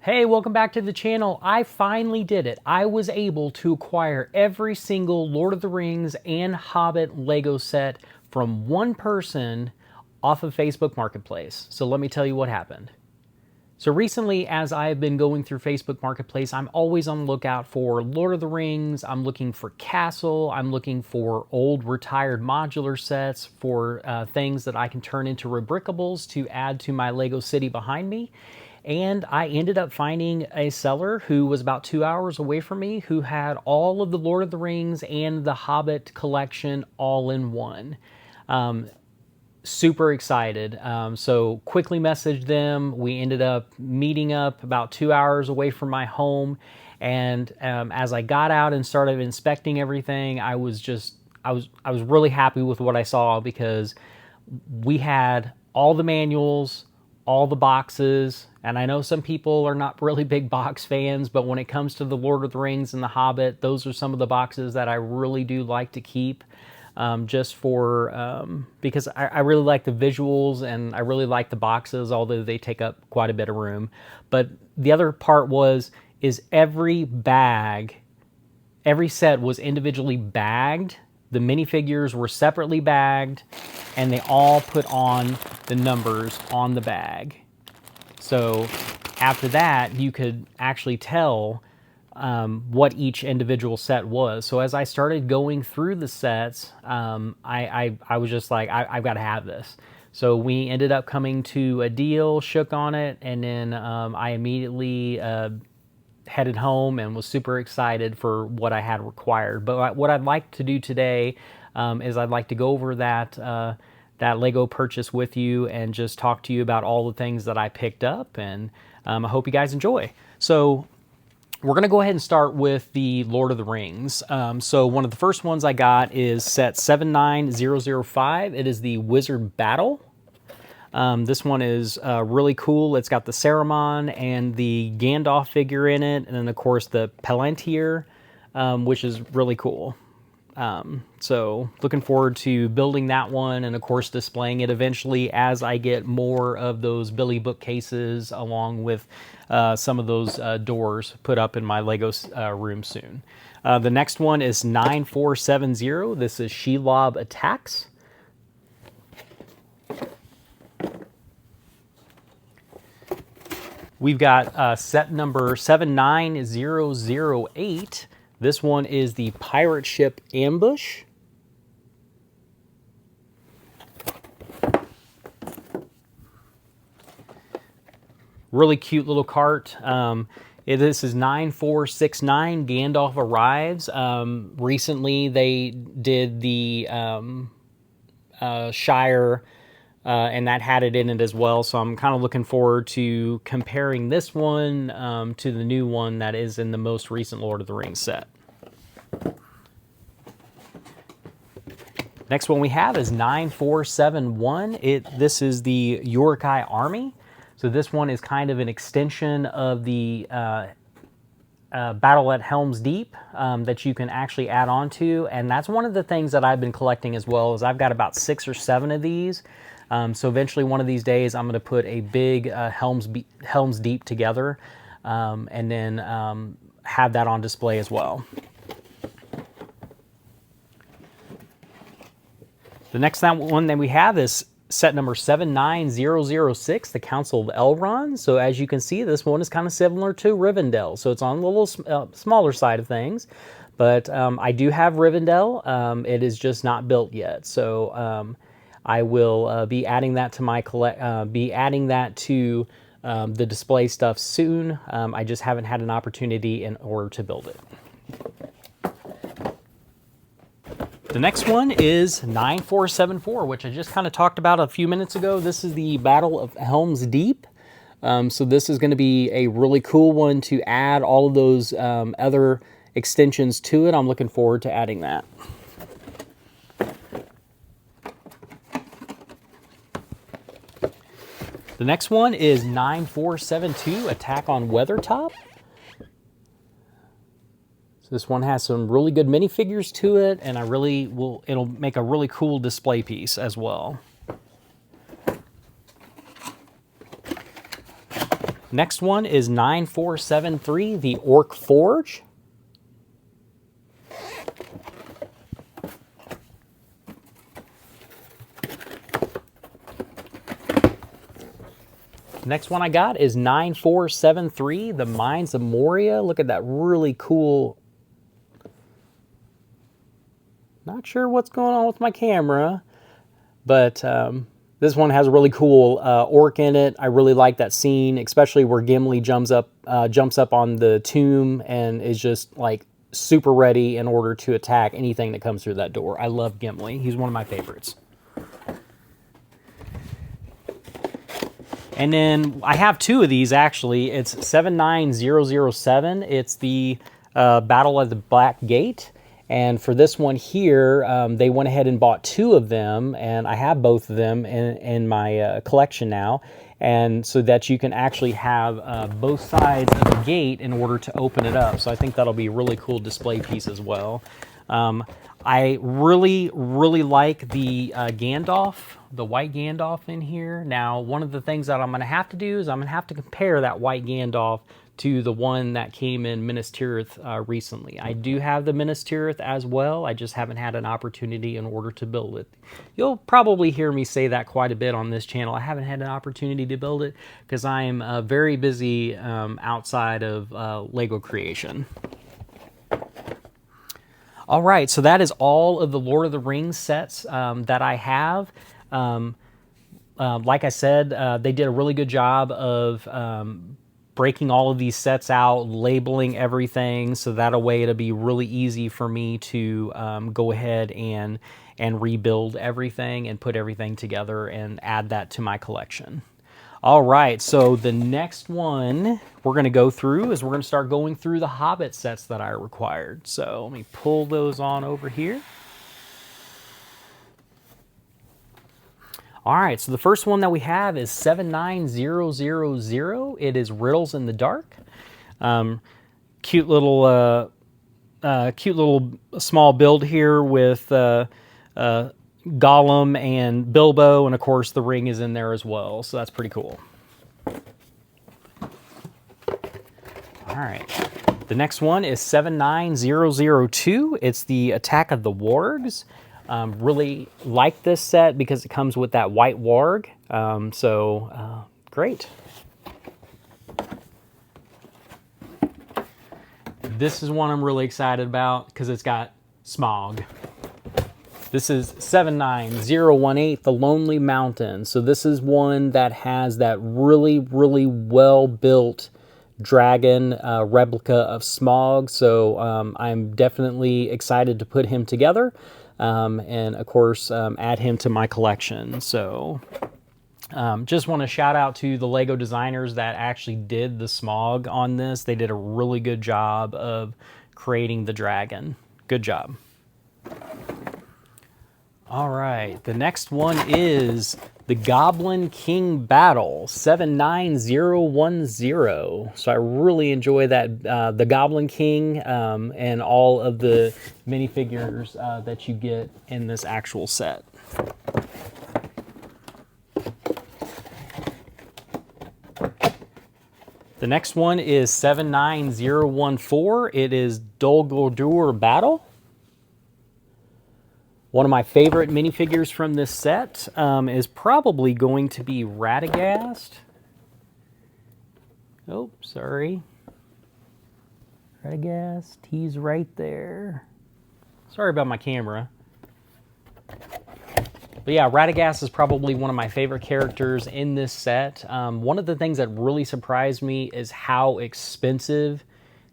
Hey, welcome back to the channel. I finally did it. I was able to acquire every single Lord of the Rings and Hobbit Lego set from one person off of Facebook Marketplace. So let me tell you what happened. So recently, as I have been going through Facebook Marketplace, I'm always on the lookout for Lord of the Rings, I'm looking for Castle, I'm looking for old retired modular sets, for things that I can turn into rebrickables to add to my Lego city behind me. And I ended up finding a seller who was about 2 hours away from me who had all of the Lord of the Rings and the Hobbit collection all in one. Super excited. So quickly messaged them. We ended up meeting up about 2 hours away from my home. And as I got out and started inspecting everything, I was really happy with what I saw, because we had all the manuals, all the boxes, and I know some people are not really big box fans, but when it comes to the Lord of the Rings and the Hobbit, those are some of the boxes that I really do like to keep, just for, because I really like the visuals and I really like the boxes, although they take up quite a bit of room. But the other part is every bag, every set was individually bagged. The minifigures were separately bagged, and they all put on the numbers on the bag. So after that, you could actually tell what each individual set was. So as I started going through the sets, I was just like, I've got to have this. So we ended up coming to a deal, shook on it, and then I immediately headed home and was super excited for what I had required. But what I'd like to do today is I'd like to go over that Lego purchase with you and just talk to you about all the things that I picked up, and I hope you guys enjoy. So we're going to go ahead and start with the Lord of the Rings. So one of the first ones I got is set 79005. It is the Wizard Battle. This one is really cool. It's got the Saruman and the Gandalf figure in it, and then of course the Palantir, which is really cool. So looking forward to building that one, and of course displaying it eventually as I get more of those Billy bookcases, along with some of those doors put up in my Lego room soon. The next one is 9470. This is Shelob Attacks. We've got set number 79008. This one is the Pirate Ship Ambush. Really cute little cart. This is 9469. Gandalf Arrives. Recently they did the Shire, and that had it in it as well. So I'm kind of looking forward to comparing this one to the new one that is in the most recent Lord of the Rings set. Next one we have is 9471. This is the Uruk-hai Army. So this one is kind of an extension of the Battle at Helm's Deep that you can actually add on to. And that's one of the things that I've been collecting as well, is I've got about 6 or 7 of these. So eventually one of these days I'm going to put a big Helm's Deep together, and then have that on display as well. The next one that we have is set number 79006, the Council of Elrond. So as you can see, this one is kind of similar to Rivendell. So it's on the little smaller side of things. But I do have Rivendell. It is just not built yet. So I will be adding that to my the display stuff soon. I just haven't had an opportunity in order to build it. The next one is 9474, which I just kind of talked about a few minutes ago. This is the Battle of Helm's Deep. So this is going to be a really cool one to add all of those other extensions to it. I'm looking forward to adding that. The next one is 9472, Attack on Weathertop. So this one has some really good minifigures to it, and it'll make a really cool display piece as well. Next one is 9473, the Orc Forge. Next one I got is 9473, the Mines of Moria. Look at that really cool. Not sure what's going on with my camera, but this one has a really cool orc in it. I really like that scene, especially where Gimli jumps up on the tomb and is just like super ready in order to attack anything that comes through that door. I love Gimli. He's one of my favorites. And then I have two of these actually. It's 79007. It's the Battle of the Black Gate. And for this one here, they went ahead and bought two of them, and I have both of them in my collection now. And so that you can actually have both sides of the gate in order to open it up. So I think that'll be a really cool display piece as well. I really, really like the Gandalf, the white Gandalf in here. Now, one of the things that I'm going to have to do is I'm going to have to compare that white Gandalf to the one that came in Minas Tirith recently. I do have the Minas Tirith as well. I just haven't had an opportunity in order to build it. You'll probably hear me say that quite a bit on this channel. I haven't had an opportunity to build it because I am very busy outside of Lego creation. All right, so that is all of the Lord of the Rings sets that I have. Like I said, they did a really good job of breaking all of these sets out, labeling everything, so that a way it'll be really easy for me to go ahead and rebuild everything and put everything together and add that to my collection. All right, so the next one we're going to go through is we're going to start going through the Hobbit sets that I required. So let me pull those on over here. All right, so the first one that we have is 79000. It is Riddles in the Dark. Cute little small build here with Gollum and Bilbo, and of course the ring is in there as well, so that's pretty cool. All right, the next one is 79002. It's the Attack of the Wargs. Really like this set because it comes with that white warg, great. This is one I'm really excited about because it's got Smaug. This is 79018, the Lonely Mountain. So this is one that has that really, really well-built dragon replica of Smaug. So I'm definitely excited to put him together. And of course, add him to my collection. So just want to shout out to the Lego designers that actually did the Smaug on this. They did a really good job of creating the dragon. Good job. All right, the next one is the Goblin King Battle, 79010. So I really enjoy that, the Goblin King and all of the minifigures that you get in this actual set. The next one is 79014. It is Dol Guldur Battle. One of my favorite minifigures from this set is probably going to be Radagast. Oh, sorry. Radagast, he's right there. Sorry about my camera. But yeah, Radagast is probably one of my favorite characters in this set. One of the things that really surprised me is how expensive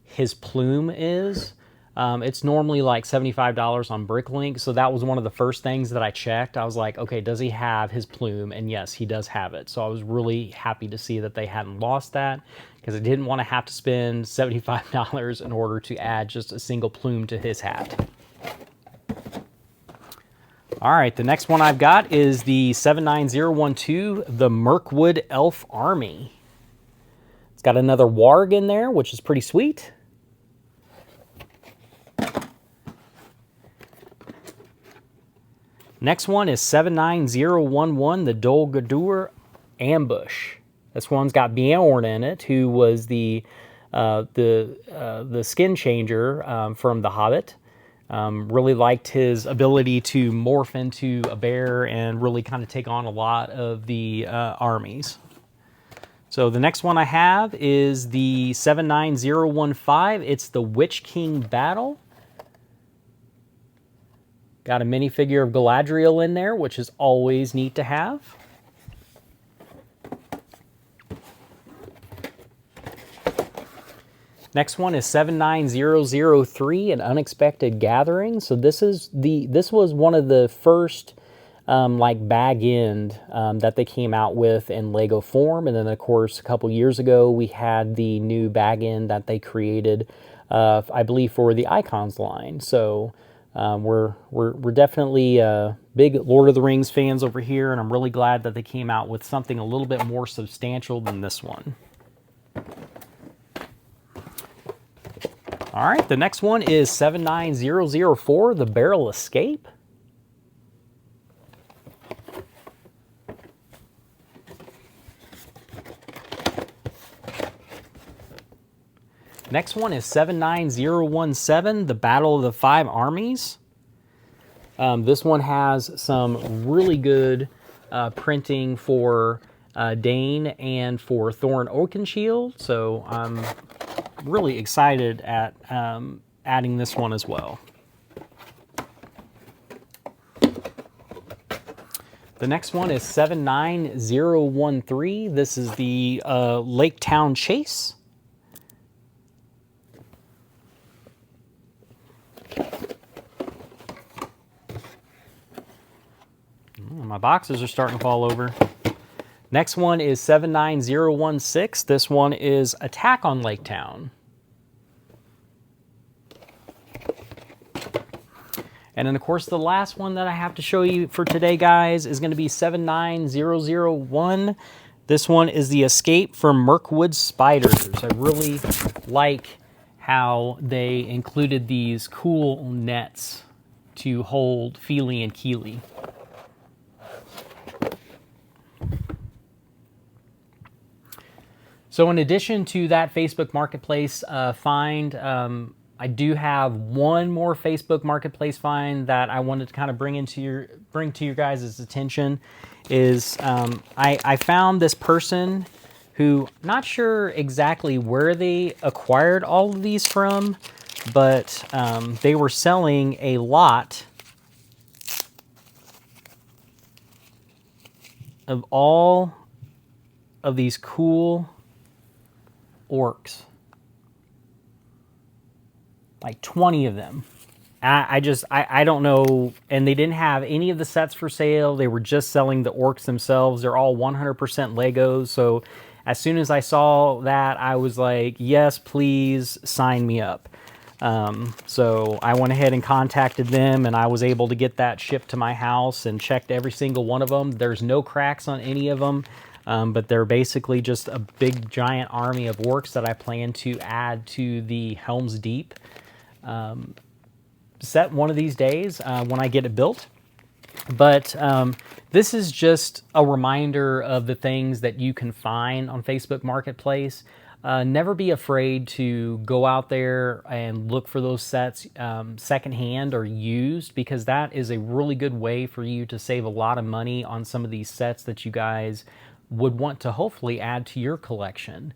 his plume is. It's normally like $75 on Bricklink, so that was one of the first things that I checked. I was like, okay, does he have his plume? And yes, he does have it. So I was really happy to see that they hadn't lost that, because I didn't want to have to spend $75 in order to add just a single plume to his hat. All right, the next one I've got is the 79012, the Mirkwood Elf Army. It's got another warg in there, which is pretty sweet. Next one is 79011, the Dol Guldur Ambush. This one's got Bjorn in it, who was the skin changer from The Hobbit. Really liked his ability to morph into a bear and really kind of take on a lot of the armies. So the next one I have is the 79015. It's the Witch King Battle. Got a minifigure of Galadriel in there, which is always neat to have. Next one is 79003, an Unexpected Gathering. So this was one of the first like bag end that they came out with in Lego form, and then of course a couple years ago we had the new bag end that they created, I believe for the Icons line. So we're definitely big Lord of the Rings fans over here, and I'm really glad that they came out with something a little bit more substantial than this one. All right, the next one is 79004, the Barrel Escape. Next one is 79017, the Battle of the Five Armies. This one has some really good printing for Dane and for Thorin Oakenshield, so I'm really excited at adding this one as well. The next one is 79013. This is the Lake Town Chase. My boxes are starting to fall over. Next one is 79016. This one is Attack on Lake Town. And then, of course, the last one that I have to show you for today, guys, is going to be 79001. This one is the Escape from Mirkwood Spiders. I really like how they included these cool nets to hold Feely and Keely. So in addition to that Facebook Marketplace find, I do have one more Facebook Marketplace find that I wanted to kind of bring to your guys' attention. Is I found this person who, not sure exactly where they acquired all of these from, but they were selling a lot of all of these cool orcs, like 20 of them. I don't know, and they didn't have any of the sets for sale. They were just selling the orcs themselves. They're all 100% Legos. So as soon as I saw that, I was like, yes, please sign me up. So I went ahead and contacted them, and I was able to get that shipped to my house and checked every single one of them. There's no cracks on any of them. But they're basically just a big giant army of orcs that I plan to add to the Helm's Deep set one of these days when I get it built. But this is just a reminder of the things that you can find on Facebook Marketplace. Never be afraid to go out there and look for those sets secondhand or used, because that is a really good way for you to save a lot of money on some of these sets that you guys would want to hopefully add to your collection.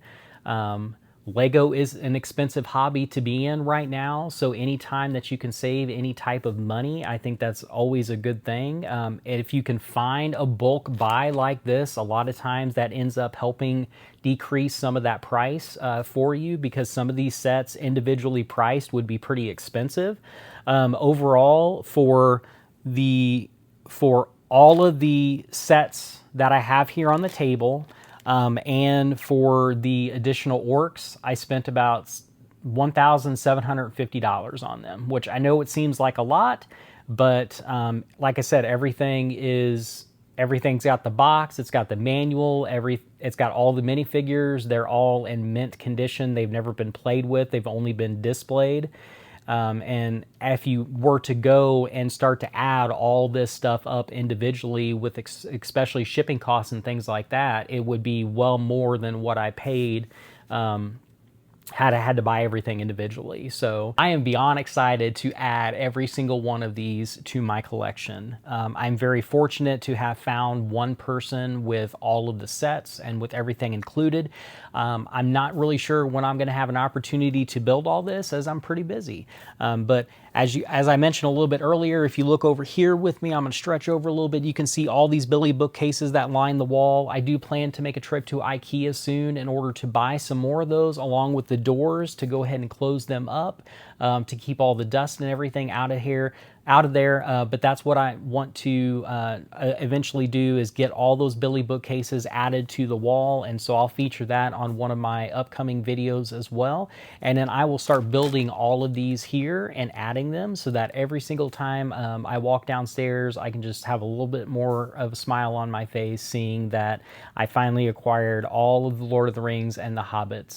Lego is an expensive hobby to be in right now, so anytime that you can save any type of money, I think that's always a good thing. And if you can find a bulk buy like this, a lot of times that ends up helping decrease some of that price for you, because some of these sets individually priced would be pretty expensive. Overall, for all of the sets that I have here on the table, and for the additional orcs, I spent about $1,750 on them, which I know it seems like a lot, but like I said, everything's got the box, it's got the manual, it's got all the minifigures. They're all in mint condition. They've never been played with. They've only been displayed. And if you were to go and start to add all this stuff up individually with especially shipping costs and things like that, it would be well more than what I paid had I had to buy everything individually. So I am beyond excited to add every single one of these to my collection. I'm very fortunate to have found one person with all of the sets and with everything included. I'm not really sure when I'm going to have an opportunity to build all this, as I'm pretty busy. But as I mentioned a little bit earlier, if you look over here with me, I'm going to stretch over a little bit. You can see all these Billy bookcases that line the wall. I do plan to make a trip to IKEA soon in order to buy some more of those, along with the doors to go ahead and close them up to keep all the dust and everything out of there. But that's what I want to eventually do, is get all those Billy bookcases added to the wall. And so I'll feature that on one of my upcoming videos as well. And then I will start building all of these here and adding them so that every single time I walk downstairs, I can just have a little bit more of a smile on my face, seeing that I finally acquired all of the Lord of the Rings and the Hobbit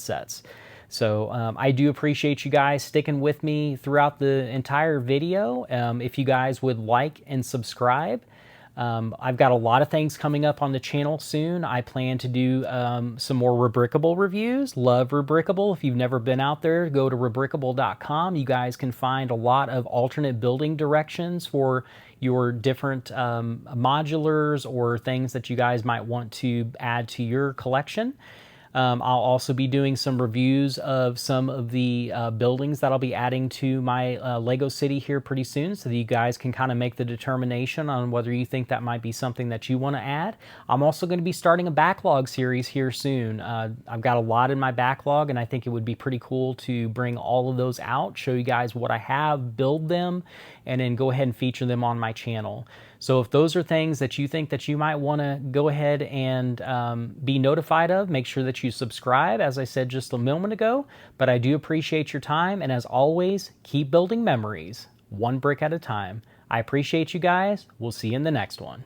sets. So I do appreciate you guys sticking with me throughout the entire video. If you guys would like and subscribe, I've got a lot of things coming up on the channel soon. I plan to do some more Rubricable reviews. Love Rubricable. If you've never been out there, go to rubricable.com. You guys can find a lot of alternate building directions for your different modulars or things that you guys might want to add to your collection. I'll also be doing some reviews of some of the buildings that I'll be adding to my Lego City here pretty soon, so that you guys can kind of make the determination on whether you think that might be something that you want to add. I'm also going to be starting a backlog series here soon. I've got a lot in my backlog, and I think it would be pretty cool to bring all of those out, show you guys what I have, build them, and then go ahead and feature them on my channel. So if those are things that you think that you might want to go ahead and be notified of, make sure that you subscribe, as I said just a moment ago. But I do appreciate your time, and as always, keep building memories, one brick at a time. I appreciate you guys. We'll see you in the next one.